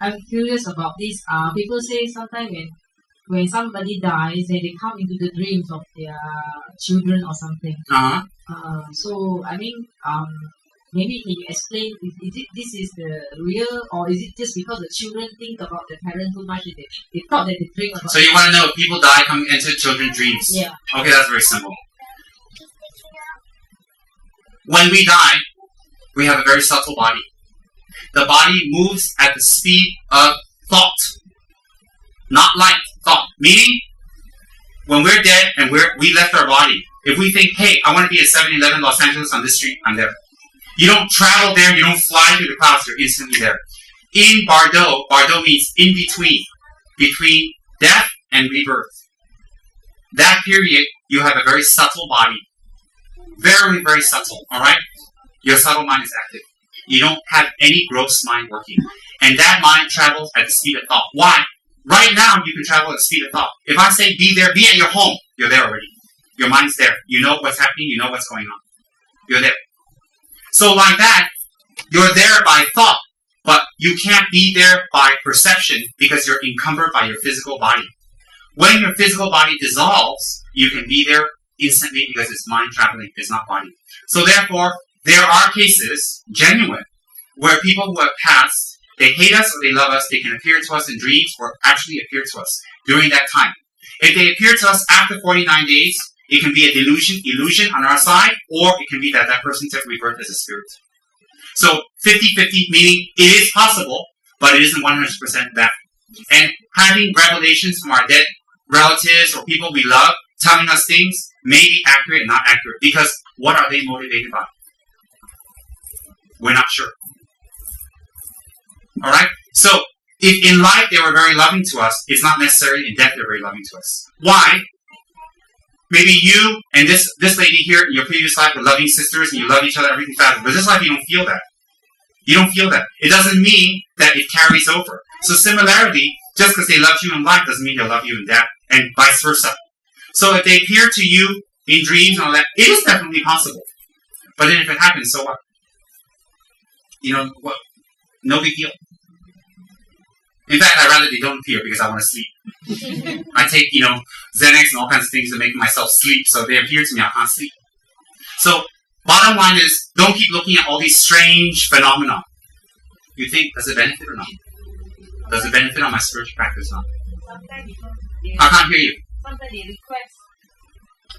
I'm curious about this. People say sometimes when somebody dies, they come into the dreams of their children or something. So I mean, maybe can you explain? This is the real, or is it just because the children think about the parents too much? They thought that they dream about. So you want to know if people die, come into children's dreams? Yeah. Okay, that's very simple. When we die, we have a very subtle body. The body moves at the speed of thought, not light, thought. Meaning, when we're dead and we left our body, if we think, hey, I want to be at 7-Eleven Los Angeles on this street, I'm there. You don't travel there, you don't fly through the clouds, you're instantly there. In Bardo means in between death and rebirth. That period, you have a very subtle body. Very, very subtle, alright? Your subtle mind is active. You don't have any gross mind working. And that mind travels at the speed of thought. Why? Right now, you can travel at the speed of thought. If I say be there, be at your home, you're there already. Your mind's there. You know what's happening, you know what's going on. You're there. So like that, you're there by thought, but you can't be there by perception because you're encumbered by your physical body. When your physical body dissolves, you can be there instantly because it's mind traveling, it's not body. So therefore, there are cases, genuine, where people who have passed, they hate us or they love us, they can appear to us in dreams or actually appear to us during that time. If they appear to us after 49 days, it can be a illusion on our side, or it can be that that person took rebirth as a spirit. So 50-50, meaning it is possible, but it isn't 100% that. And having revelations from our dead relatives or people we love telling us things may be accurate and not accurate. Because what are they motivated by? We're not sure. Alright? So, if in life they were very loving to us, it's not necessarily in death they're very loving to us. Why? Maybe you and this lady here in your previous life were loving sisters and you love each other, everything's fabulous. But this life you don't feel that. You don't feel that. It doesn't mean that it carries over. So similarly, just because they love you in life doesn't mean they'll love you in death, and vice versa. So if they appear to you in dreams and all that, it is definitely possible. But then if it happens, so what? You know, what? No big deal. In fact, I'd rather they don't appear because I want to sleep. I take, Xanax and all kinds of things to make myself sleep, so they appear to me, I can't sleep. So, bottom line is, don't keep looking at all these strange phenomena. You think, does it benefit or not? Does it benefit on my spiritual practice or not? I can't hear you. Sometimes they request.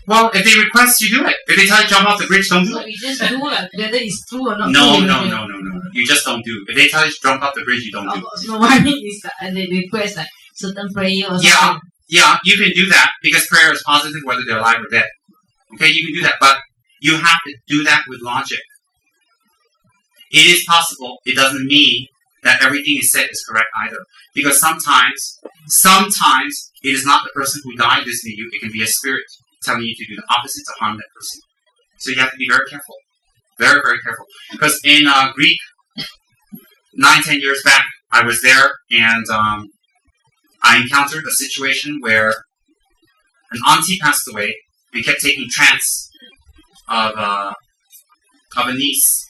Well, if they request, you do it. If they tell you to jump off the bridge, don't do it. You just do it, whether it's true or not. No. You just don't do it. If they tell you to jump off the bridge, you don't do it. So what I mean is that they request like certain prayer or something. Yeah, you can do that because prayer is positive whether they're alive or dead. Okay, you can do that, but you have to do that with logic. It is possible. It doesn't mean that everything is said is correct either. Because sometimes it is not the person who died visiting you. It can be a spirit telling you to do the opposite to harm that person. So you have to be very careful. Very, very careful. Because in Greek, 9-10 years back, I was there and I encountered a situation where an auntie passed away and kept taking trance of a niece.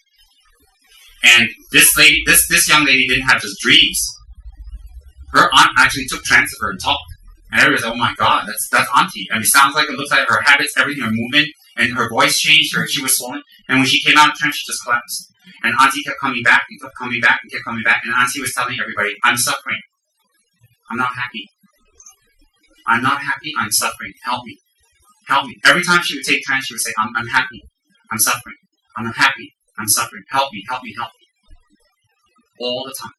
And this young lady didn't have just dreams. Her aunt actually took trance of her and talked. And everybody was like, oh my god, that's auntie. And it sounds like, it looks like her habits, everything, her movement, and her voice changed, she was swollen. And when she came out of trance, she just collapsed. And auntie kept coming back and kept coming back and kept coming back. And auntie was telling everybody, I'm suffering. I'm not happy. I'm not happy, I'm suffering. Help me. Help me. Every time she would take trance, she would say, I'm happy. I'm suffering. I'm unhappy. I'm suffering. Help me, help me, help me. All the time.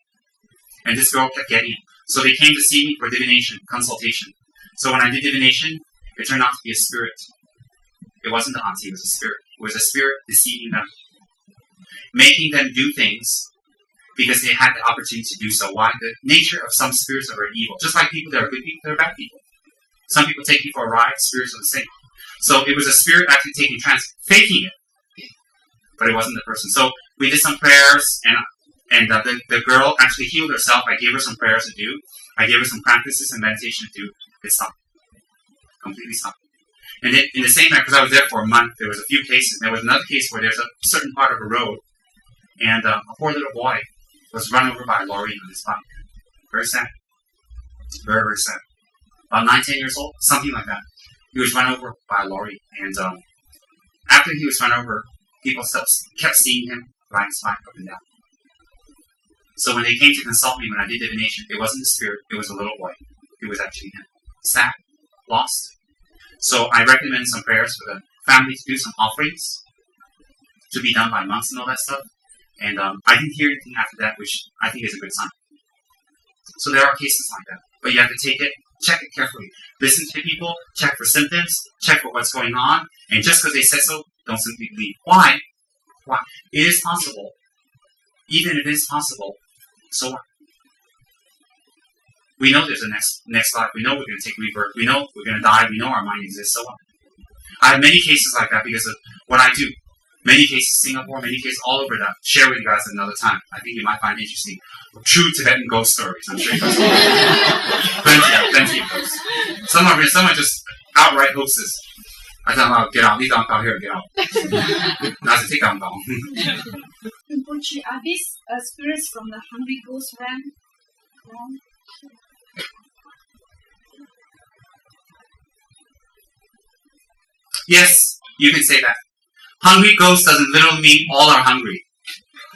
And this girl kept getting it. So they came to see me for divination, consultation. So when I did divination, it turned out to be a spirit. It wasn't the auntie, it was a spirit. It was a spirit deceiving them. Making them do things because they had the opportunity to do so. Why? The nature of some spirits are very evil. Just like people, there are good people, there are bad people. Some people take you for a ride, spirits are the same. So it was a spirit actually taking trance, faking it. But it wasn't the person. So we did some prayers, and the girl actually healed herself. I gave her some prayers to do. I gave her some practices and meditation to do. It stopped. Completely stopped. And then in the same night, because I was there for a month, there was a few cases. There was another case where there's a certain part of a road, and a poor little boy was run over by a lorry on his bike. Very sad. Very, very sad. About 9, 10 years old, something like that. He was run over by a lorry, and after he was run over, people kept seeing him riding his bike up and down. So when they came to consult me when I did divination, it wasn't the spirit, it was a little boy. It was actually him. Sad, lost. So I recommend some prayers for the family to do some offerings to be done by monks and all that stuff. And I didn't hear anything after that, which I think is a good sign. So there are cases like that. But you have to take it, check it carefully. Listen to people, check for symptoms, check for what's going on. And just because they said so, don't simply believe. Why? Why? It is possible. Even if it is possible, so what? We know there's a next life. We know we're going to take rebirth. We know we're going to die. We know our mind exists. So what? I have many cases like that because of what I do. Many cases in Singapore, many cases all over that. Share with you guys another time. I think you might find it interesting. True Tibetan ghost stories. I'm sure you guys plenty of those. Some are just outright hoaxes. I tell them, get out. These aren't out here. Get out. That's a take down. Rinpoche, are these spirits from the hungry ghost realm? Yes, you can say that. Hungry ghost doesn't literally mean all are hungry.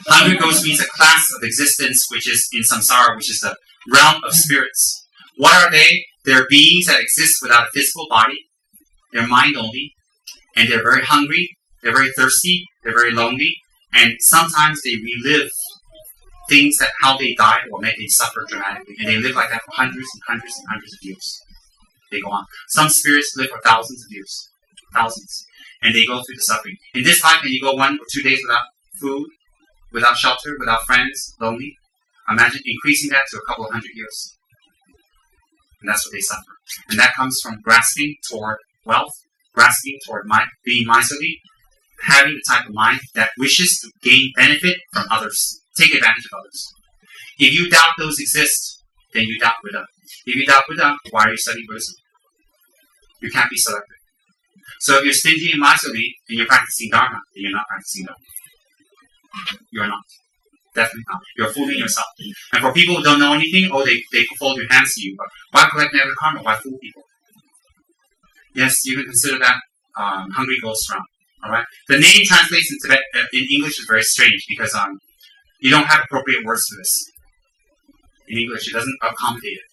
Hungry ghost means a class of existence which is in samsara, which is the realm of spirits. What are they? They're beings that exist without a physical body. They're mind only. And they're very hungry. They're very thirsty. They're very lonely. And sometimes they relive things that how they died or made they suffer dramatically. And they live like that for hundreds and hundreds and hundreds of years. They go on. Some spirits live for thousands of years. Thousands. And they go through the suffering. In this life, can you go 1 or 2 days without food, without shelter, without friends, lonely? Imagine increasing that to a couple of 100 years. And that's what they suffer. And that comes from grasping toward wealth, grasping toward being miserly, having the type of mind that wishes to gain benefit from others, take advantage of others. If you doubt those exist, then you doubt Buddha. If you doubt Buddha, why are you studying Buddhism? You can't be selective. So if you're stingy and miserly and you're practicing Dharma, then you're not practicing Dharma. You're not. Definitely not. You're fooling yourself. And for people who don't know anything, they fold your hands to you. But why collect negative karma? Why fool people? Yes, you can consider that hungry ghost realm. Alright? The name translates in Tibet, in English is very strange because you don't have appropriate words for this. In English, it doesn't accommodate it.